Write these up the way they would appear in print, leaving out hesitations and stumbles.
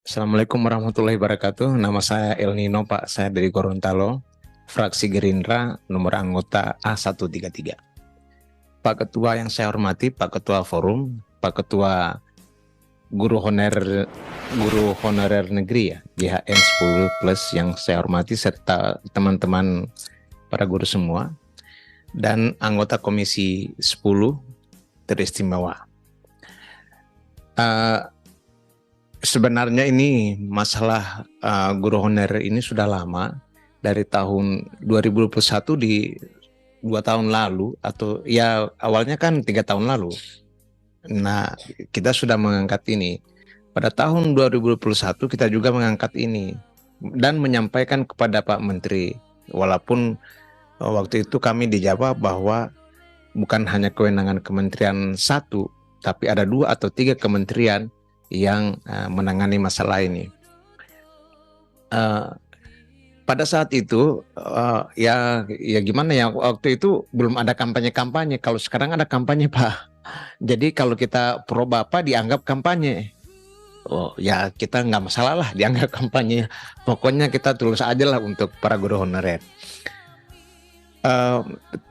Assalamualaikum warahmatullahi wabarakatuh. Nama saya El Nino, Pak. Saya dari Gorontalo, fraksi Gerindra, nomor anggota A133. Pak Ketua yang saya hormati, Pak Ketua Forum, Pak Ketua Guru Honorer Negeri ya, GHN 10 plus yang saya hormati, serta teman-teman para guru semua, dan anggota Komisi 10 teristimewa. Sebenarnya ini masalah guru honorer ini sudah lama, dari tahun 2021 di 2 tahun lalu, atau ya awalnya kan 3 tahun lalu. Nah, kita sudah mengangkat ini. Pada tahun 2021 kita juga mengangkat ini dan menyampaikan kepada Pak Menteri. Walaupun waktu itu kami dijawab bahwa bukan hanya kewenangan kementerian satu, tapi ada 2 atau 3 kementerian yang menangani masalah ini. Pada saat itu ya gimana ya, waktu itu belum ada kampanye-kampanye. Kalau sekarang ada kampanye, Pak. Jadi kalau kita pro Bapak dianggap kampanye. Oh ya, kita nggak masalah lah dianggap kampanye. Pokoknya kita tulus aja lah untuk para guru honorer.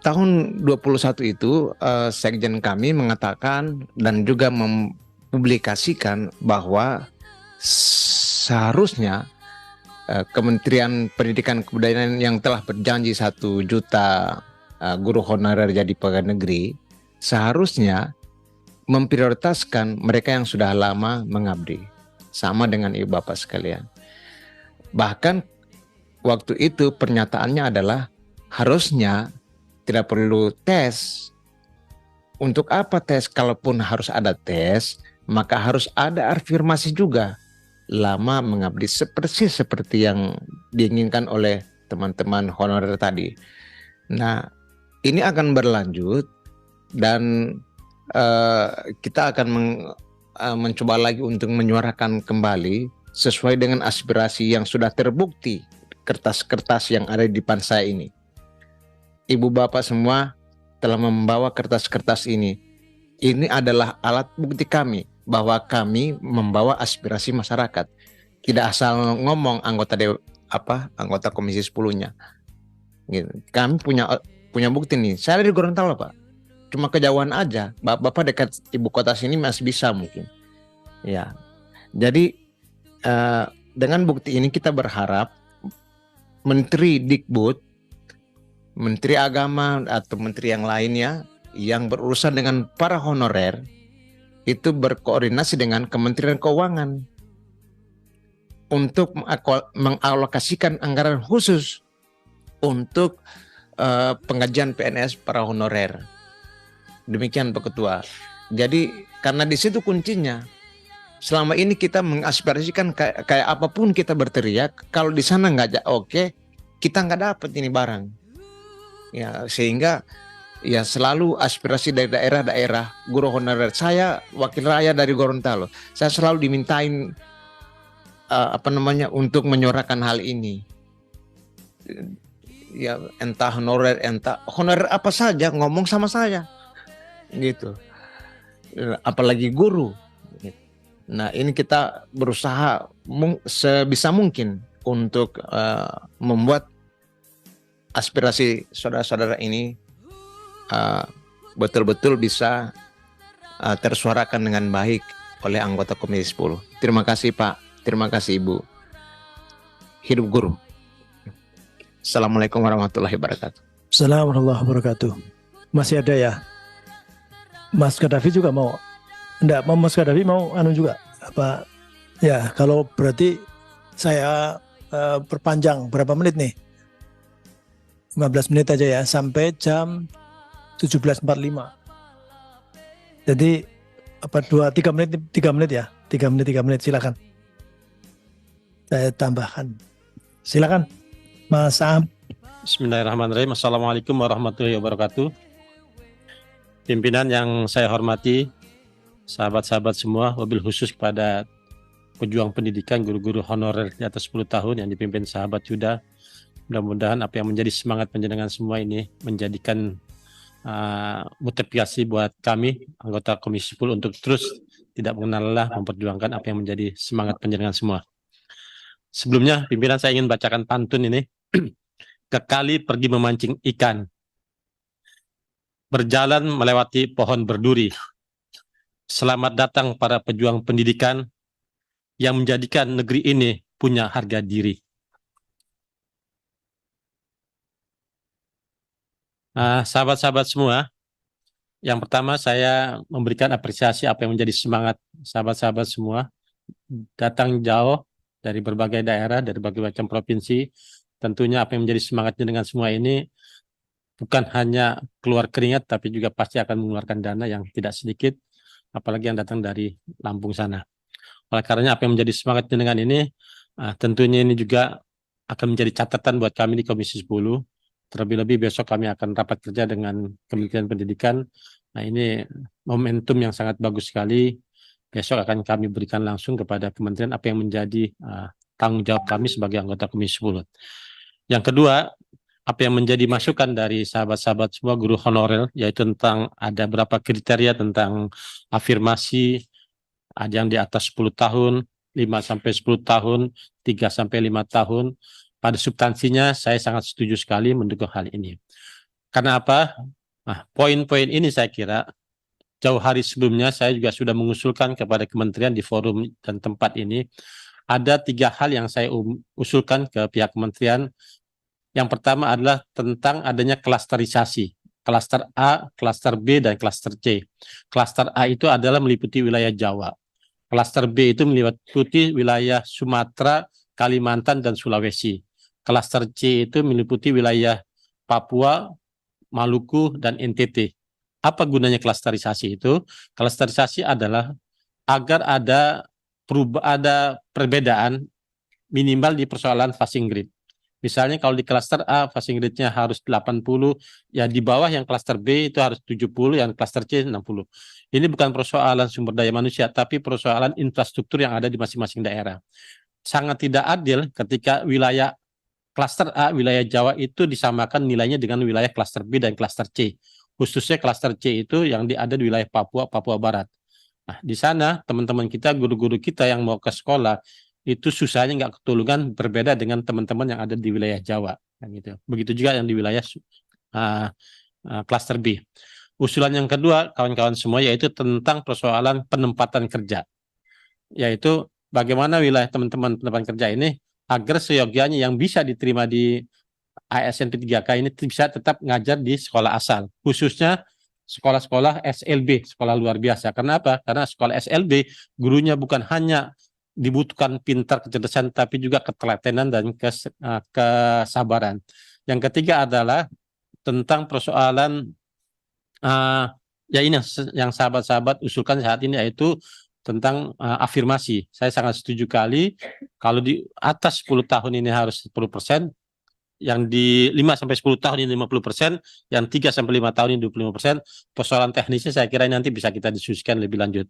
Tahun 21 itu Sekjen kami mengatakan dan juga mempublikasikan bahwa seharusnya Kementerian Pendidikan Kebudayaan yang telah berjanji 1 juta guru honorer jadi pegawai negeri seharusnya memprioritaskan mereka yang sudah lama mengabdi, sama dengan ibu bapak sekalian. Bahkan waktu itu pernyataannya adalah harusnya tidak perlu tes. Untuk apa tes? Kalaupun harus ada tes, maka harus ada afirmasi juga. Lama mengabdi seperti yang diinginkan oleh teman-teman honorer tadi. Nah, ini akan berlanjut dan kita akan mencoba lagi untuk menyuarakan kembali sesuai dengan aspirasi yang sudah terbukti kertas-kertas yang ada di depan saya ini. Ibu bapak semua telah membawa kertas-kertas ini. Ini adalah alat bukti kami bahwa kami membawa aspirasi masyarakat. Tidak asal ngomong anggota Komisi 10-nya. Gitu. Kami punya bukti nih. Saya dari Gorontalo, Pak. Cuma kejauhan aja. Bapak dekat ibu kota sini masih bisa mungkin. Ya. Jadi dengan bukti ini kita berharap Menteri Dikbud, Menteri Agama atau menteri yang lainnya yang berurusan dengan para honorer itu berkoordinasi dengan Kementerian Keuangan untuk mengalokasikan anggaran khusus untuk penggajian PNS para honorer. Demikian Pak Ketua. Jadi karena di situ kuncinya. Selama ini kita mengaspirasikan kayak apapun kita berteriak, kalau di sana nggak oke, kita nggak dapat ini barang. Ya, sehingga ya selalu aspirasi dari daerah-daerah guru honorer. Saya wakil rakyat dari Gorontalo. Saya selalu dimintain untuk menyuarakan hal ini. Ya entah honorer apa saja ngomong sama saya. Gitu. Apalagi guru. Nah, ini kita berusaha sebisa mungkin untuk membuat aspirasi saudara-saudara ini betul-betul bisa tersuarakan dengan baik oleh anggota Komisi 10. Terima kasih Pak, terima kasih Ibu. Hidup guru. Assalamualaikum warahmatullahi wabarakatuh. Assalamualaikum warahmatullahi wabarakatuh. Masih ada ya? Mas Gaddafi juga mau? Enggak, Mas Gaddafi mau juga? Apa? Ya, kalau berarti saya perpanjang berapa menit nih? 15 menit aja ya, sampai jam 17.45. Jadi 3 menit ya? 3 menit silakan. Saya tambahkan. Silakan Mas Am. Bismillahirrahmanirrahim. Assalamualaikum warahmatullahi wabarakatuh. Pimpinan yang saya hormati, sahabat-sahabat semua, wabil khusus kepada pejuang pendidikan guru-guru honorer di atas 10 tahun yang dipimpin sahabat Yuda. Mudah-mudahan apa yang menjadi semangat penjenengan semua ini menjadikan motivasi buat kami, anggota Komisi 10 untuk terus tidak mengenal lelah memperjuangkan apa yang menjadi semangat panjenengan semua. Sebelumnya, pimpinan saya ingin bacakan pantun ini. Ke kali pergi memancing ikan, berjalan melewati pohon berduri. Selamat datang para pejuang pendidikan yang menjadikan negeri ini punya harga diri. Sahabat-sahabat semua, yang pertama saya memberikan apresiasi apa yang menjadi semangat sahabat-sahabat semua. Datang jauh dari berbagai daerah, dari berbagai macam provinsi. Tentunya apa yang menjadi semangatnya dengan semua ini bukan hanya keluar keringat, tapi juga pasti akan mengeluarkan dana yang tidak sedikit, apalagi yang datang dari Lampung sana. Oleh karenanya apa yang menjadi semangatnya dengan ini, tentunya ini juga akan menjadi catatan buat kami di Komisi 10. Terlebih-lebih besok kami akan rapat kerja dengan Kementerian Pendidikan. Nah, ini momentum yang sangat bagus sekali. Besok akan kami berikan langsung kepada Kementerian apa yang menjadi tanggung jawab kami sebagai anggota Komisi 10. Yang kedua, apa yang menjadi masukan dari sahabat-sahabat semua guru honorer, yaitu tentang ada berapa kriteria tentang afirmasi, ada yang di atas 10 tahun, 5-10 tahun, 3-5 tahun. Pada substansinya saya sangat setuju sekali mendukung hal ini. Karena apa? Nah, poin-poin ini saya kira jauh hari sebelumnya saya juga sudah mengusulkan kepada kementerian di forum dan tempat ini. Ada 3 hal yang saya usulkan ke pihak kementerian. Yang pertama adalah tentang adanya klasterisasi. Klaster A, klaster B, dan klaster C. Klaster A itu adalah meliputi wilayah Jawa. Klaster B itu meliputi wilayah Sumatera, Kalimantan, dan Sulawesi. Klaster C itu meliputi wilayah Papua, Maluku, dan NTT. Apa gunanya klasterisasi itu? Klasterisasi adalah agar ada perbedaan minimal di persoalan passing grade. Misalnya kalau di klaster A passing grade-nya harus 80, ya di bawah yang klaster B itu harus 70, yang klaster C 60. Ini bukan persoalan sumber daya manusia, tapi persoalan infrastruktur yang ada di masing-masing daerah. Sangat tidak adil ketika wilayah klaster A, wilayah Jawa itu disamakan nilainya dengan wilayah klaster B dan klaster C. Khususnya klaster C itu yang ada di wilayah Papua, Papua Barat. Nah, di sana teman-teman kita, guru-guru kita yang mau ke sekolah, itu susahnya nggak ketulungan, berbeda dengan teman-teman yang ada di wilayah Jawa. Gitu. Begitu juga yang di wilayah klaster B. Usulan yang kedua, kawan-kawan semua, yaitu tentang persoalan penempatan kerja. Yaitu bagaimana wilayah teman-teman penempatan kerja ini agar seyogianya yang bisa diterima di ASN P3K ini bisa tetap ngajar di sekolah asal, khususnya sekolah-sekolah SLB, sekolah luar biasa. Kenapa? Karena sekolah SLB gurunya bukan hanya dibutuhkan pintar, kecerdasan, tapi juga ketelatenan dan kesabaran. Yang ketiga adalah tentang persoalan ya ini yang sahabat-sahabat usulkan saat ini, yaitu tentang afirmasi. Saya sangat setuju kali kalau di atas 10 tahun ini harus 10%, yang di 5-10 tahun ini 50%, yang 3-5 tahun ini 25%. Persoalan teknisnya saya kira nanti bisa kita diskusikan lebih lanjut.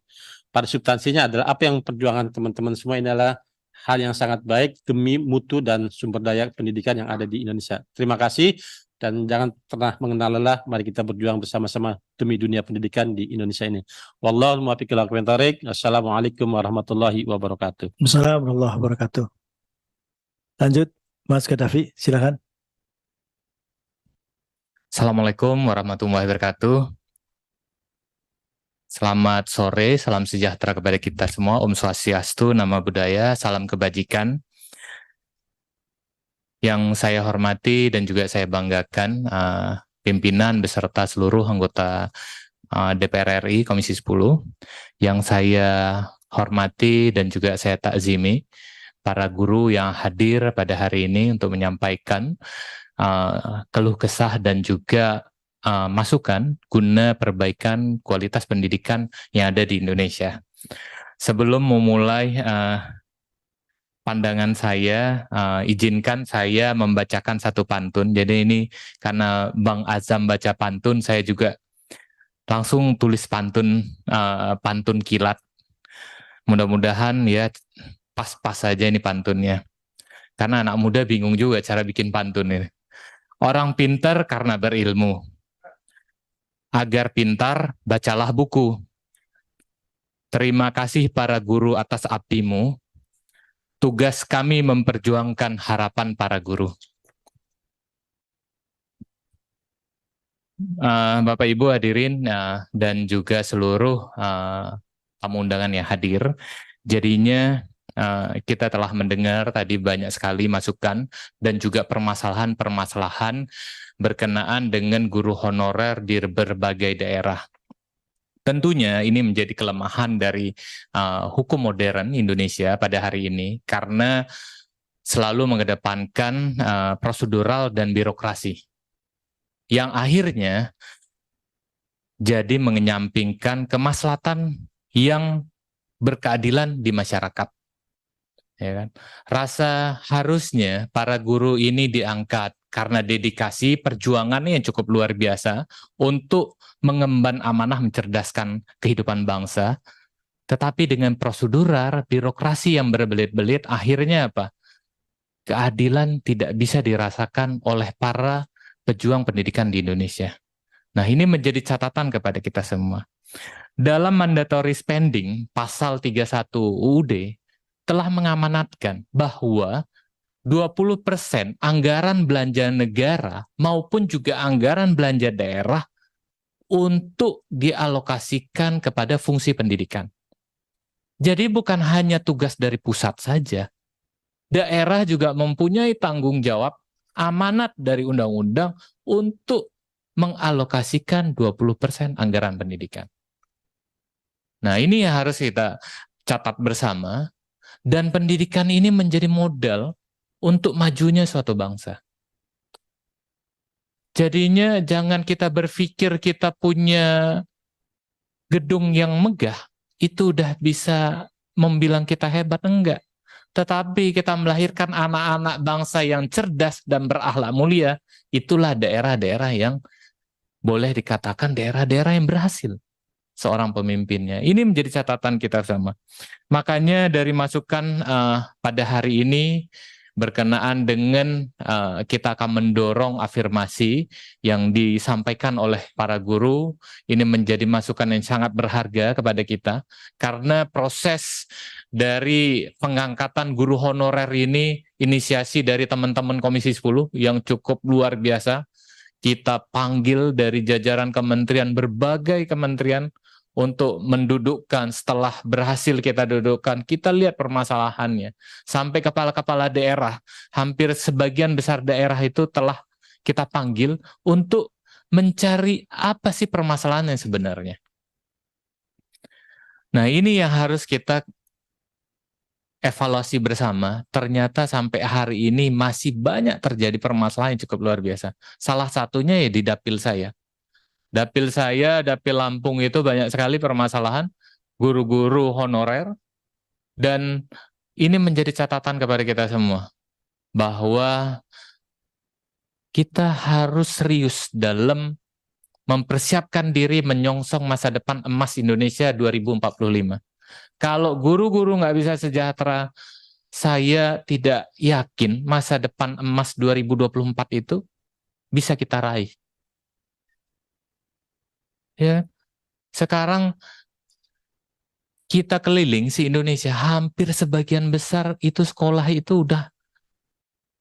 Pada substansinya adalah apa yang perjuangan teman-teman semua ini adalah hal yang sangat baik demi mutu dan sumber daya pendidikan yang ada di Indonesia. Terima kasih dan jangan pernah mengenal lelah. Mari kita berjuang bersama-sama demi dunia pendidikan di Indonesia ini. Wallahul muwaffiq ila aqwamit thoriq. Assalamualaikum warahmatullahi wabarakatuh. Assalamualaikum warahmatullahi wabarakatuh. Lanjut, Mas Gaddafi, silakan. Assalamualaikum warahmatullahi wabarakatuh. Selamat sore, salam sejahtera kepada kita semua. Om Swastiastu, Namo Buddhaya, salam kebajikan. Yang saya hormati dan juga saya banggakan, pimpinan beserta seluruh anggota DPR RI Komisi 10. Yang saya hormati dan juga saya takzimi para guru yang hadir pada hari ini untuk menyampaikan keluh kesah dan juga masukan guna perbaikan kualitas pendidikan yang ada di Indonesia. Sebelum memulai pandangan saya, izinkan saya membacakan satu pantun. Jadi ini karena Bang Azam baca pantun, saya juga langsung tulis pantun, pantun kilat. Mudah-mudahan ya pas-pas saja ini pantunnya. Karena anak muda bingung juga cara bikin pantun ini. Orang pintar karena berilmu. Agar pintar, bacalah buku. Terima kasih para guru atas abdimu. Tugas kami memperjuangkan harapan para guru. Bapak Ibu hadirin dan juga seluruh tamu undangan yang hadir. Jadinya kita telah mendengar tadi banyak sekali masukan dan juga permasalahan-permasalahan berkenaan dengan guru honorer di berbagai daerah. Tentunya ini menjadi kelemahan dari hukum modern Indonesia pada hari ini karena selalu mengedepankan prosedural dan birokrasi yang akhirnya jadi mengenyampingkan kemaslahatan yang berkeadilan di masyarakat. Ya kan? Rasa harusnya para guru ini diangkat karena dedikasi perjuangannya yang cukup luar biasa untuk mengemban amanah mencerdaskan kehidupan bangsa, tetapi dengan prosedural birokrasi yang berbelit-belit akhirnya apa? Keadilan tidak bisa dirasakan oleh para pejuang pendidikan di Indonesia. Nah, ini menjadi catatan kepada kita semua. Dalam mandatory spending pasal 31 UUD telah mengamanatkan bahwa 20% anggaran belanja negara maupun juga anggaran belanja daerah untuk dialokasikan kepada fungsi pendidikan. Jadi bukan hanya tugas dari pusat saja. Daerah juga mempunyai tanggung jawab amanat dari undang-undang untuk mengalokasikan 20% anggaran pendidikan. Nah, ini yang harus kita catat bersama, dan pendidikan ini menjadi modal untuk majunya suatu bangsa. Jadinya jangan kita berpikir kita punya gedung yang megah, itu udah bisa membilang kita hebat, enggak. Tetapi kita melahirkan anak-anak bangsa yang cerdas dan berakhlak mulia, itulah daerah-daerah yang boleh dikatakan daerah-daerah yang berhasil seorang pemimpinnya. Ini menjadi catatan kita sama. Makanya dari masukan pada hari ini berkenaan dengan kita akan mendorong afirmasi yang disampaikan oleh para guru, ini menjadi masukan yang sangat berharga kepada kita, karena proses dari pengangkatan guru honorer ini inisiasi dari teman-teman Komisi 10 yang cukup luar biasa. Kita panggil dari jajaran kementerian, berbagai kementerian, untuk mendudukkan. Setelah berhasil kita dudukkan, kita lihat permasalahannya. Sampai kepala-kepala daerah, hampir sebagian besar daerah itu telah kita panggil untuk mencari apa sih permasalahan yang sebenarnya. Nah, ini yang harus kita evaluasi bersama. Ternyata sampai hari ini masih banyak terjadi permasalahan yang cukup luar biasa. Salah satunya ya di dapil saya. Dapil saya, Dapil Lampung itu banyak sekali permasalahan guru-guru honorer, dan ini menjadi catatan kepada kita semua bahwa kita harus serius dalam mempersiapkan diri menyongsong masa depan emas Indonesia 2045. Kalau guru-guru nggak bisa sejahtera, saya tidak yakin masa depan emas 2024 itu bisa kita raih. Ya, sekarang kita keliling si Indonesia, hampir sebagian besar itu sekolah itu udah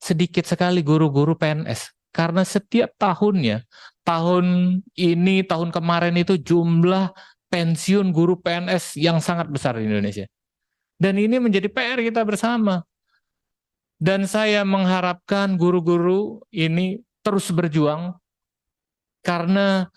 sedikit sekali guru-guru PNS. Karena setiap tahunnya, tahun ini, tahun kemarin itu jumlah pensiun guru PNS yang sangat besar di Indonesia. Dan ini menjadi PR kita bersama. Dan saya mengharapkan guru-guru ini terus berjuang, karena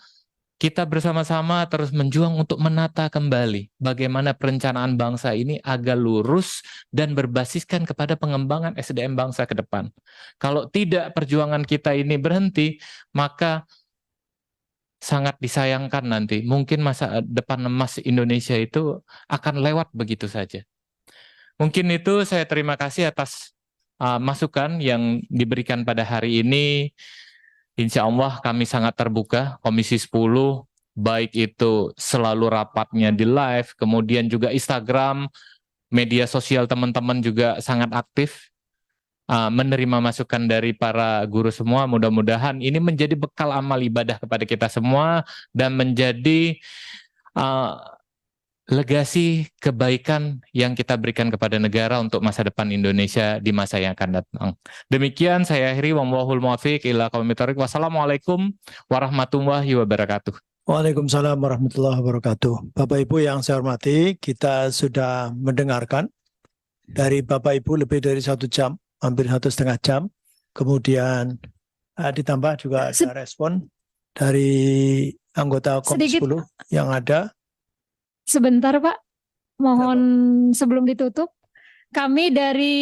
kita bersama-sama terus menjuang untuk menata kembali bagaimana perencanaan bangsa ini agar lurus dan berbasiskan kepada pengembangan SDM bangsa ke depan. Kalau tidak perjuangan kita ini berhenti, maka sangat disayangkan nanti. Mungkin masa depan emas Indonesia itu akan lewat begitu saja. Mungkin itu, saya terima kasih atas masukan yang diberikan pada hari ini. Insya Allah kami sangat terbuka, Komisi 10, baik itu selalu rapatnya di live, kemudian juga Instagram, media sosial teman-teman juga sangat aktif menerima masukan dari para guru semua. Mudah-mudahan ini menjadi bekal amal ibadah kepada kita semua dan menjadi legasi kebaikan yang kita berikan kepada negara untuk masa depan Indonesia di masa yang akan datang. Demikian saya akhiri, wallahul muwaffiq ila aqwamit thoriq. Wassalamualaikum warahmatullahi wabarakatuh. Waalaikumsalam warahmatullahi wabarakatuh. Bapak Ibu yang saya hormati, kita sudah mendengarkan dari Bapak Ibu lebih dari 1 jam, hampir 1,5 jam. Kemudian ditambah juga ada respon dari anggota Komisi 10 yang ada. Sebentar Pak, mohon sebelum ditutup, kami dari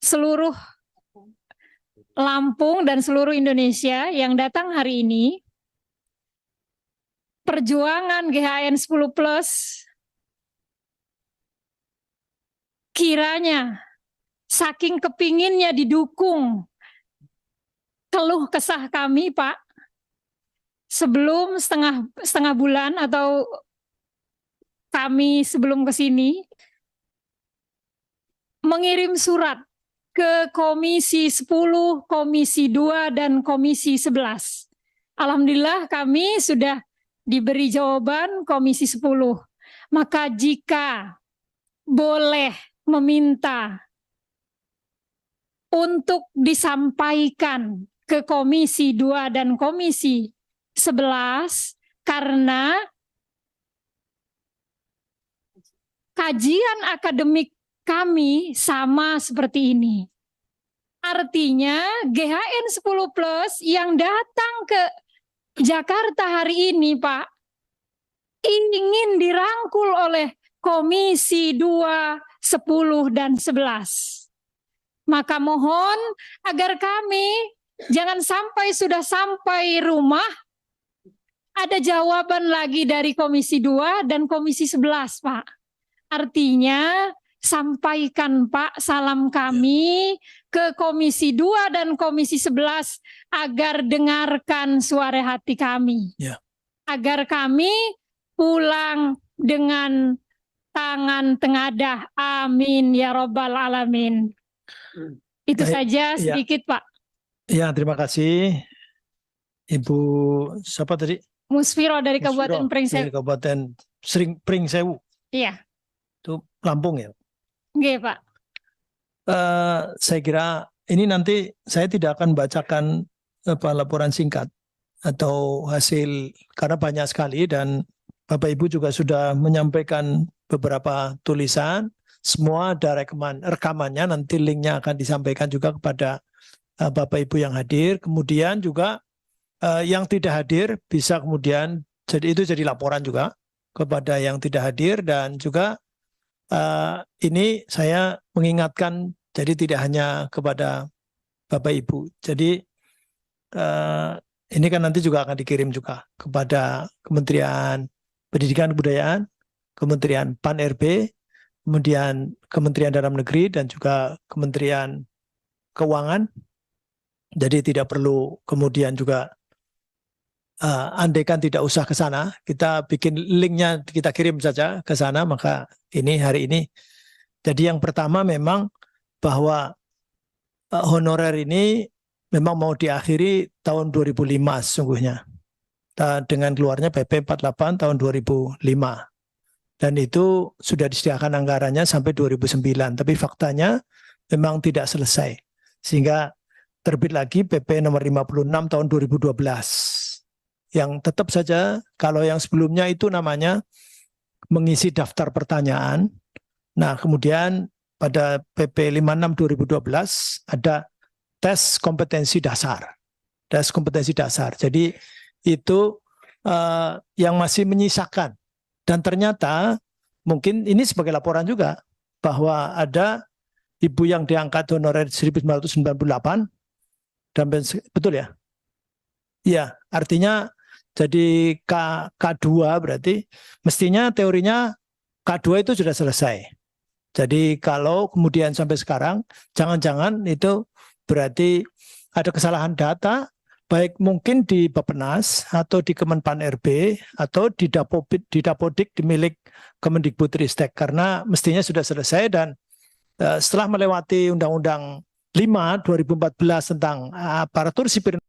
seluruh Lampung dan seluruh Indonesia yang datang hari ini, perjuangan GHN 10 Plus kiranya saking kepinginnya didukung keluh kesah kami Pak, sebelum setengah bulan atau kami sebelum ke sini mengirim surat ke Komisi 10, Komisi 2, dan Komisi 11. Alhamdulillah kami sudah diberi jawaban Komisi 10. Maka jika boleh meminta untuk disampaikan ke Komisi 2 dan Komisi 11, karena kajian akademik kami sama seperti ini. Artinya GHN 10 Plus yang datang ke Jakarta hari ini Pak, ingin dirangkul oleh Komisi 2, 10, dan 11. Maka mohon agar kami jangan sampai sudah sampai rumah, ada jawaban lagi dari Komisi 2 dan Komisi 11 Pak. Artinya sampaikan Pak salam kami ke Komisi 2 dan Komisi 11 agar dengarkan suara hati kami. Ya. Agar kami pulang dengan tangan tengadah. Amin ya Rabbal Alamin. Itu saja sedikit Pak. Ya, terima kasih Ibu siapa tadi? Musfiro dari Kabupaten Pringsewu. Dari Kabupaten Pringsewu. Iya. Itu Lampung ya? Oke Pak. Saya kira ini nanti saya tidak akan bacakan laporan singkat atau hasil karena banyak sekali dan Bapak Ibu juga sudah menyampaikan beberapa tulisan, semua ada rekamannya, nanti linknya akan disampaikan juga kepada Bapak Ibu yang hadir. Kemudian juga yang tidak hadir bisa kemudian itu jadi laporan juga kepada yang tidak hadir dan juga ini saya mengingatkan jadi tidak hanya kepada Bapak Ibu. Jadi ini kan nanti juga akan dikirim juga kepada Kementerian Pendidikan dan Kebudayaan, Kementerian Pan-RB, kemudian Kementerian Dalam Negeri dan juga Kementerian Keuangan. Jadi tidak perlu kemudian juga andaikan tidak usah ke sana, kita bikin linknya, kita kirim saja ke sana, maka ini hari ini. Jadi yang pertama memang bahwa honorer ini memang mau diakhiri tahun 2005 sesungguhnya. Dengan keluarnya PP 48 tahun 2005. Dan itu sudah disediakan anggarannya sampai 2009. Tapi faktanya memang tidak selesai. Sehingga terbit lagi PP nomor 56 tahun 2012. Yang tetap saja kalau yang sebelumnya itu namanya mengisi daftar pertanyaan. Nah kemudian pada PP 56 2012 ada tes kompetensi dasar. Tes kompetensi dasar. Jadi itu yang masih menyisakan. Dan ternyata mungkin ini sebagai laporan juga bahwa ada ibu yang diangkat honorer 1998 dan betul ya? Iya, artinya jadi K2 berarti mestinya teorinya K2 itu sudah selesai. Jadi kalau kemudian sampai sekarang jangan-jangan itu berarti ada kesalahan data baik mungkin di Bappenas atau di Kemenpan RB atau di Dapodik di milik Kemendikbudristek karena mestinya sudah selesai dan setelah melewati Undang-Undang 5 2014 tentang aparatur sipil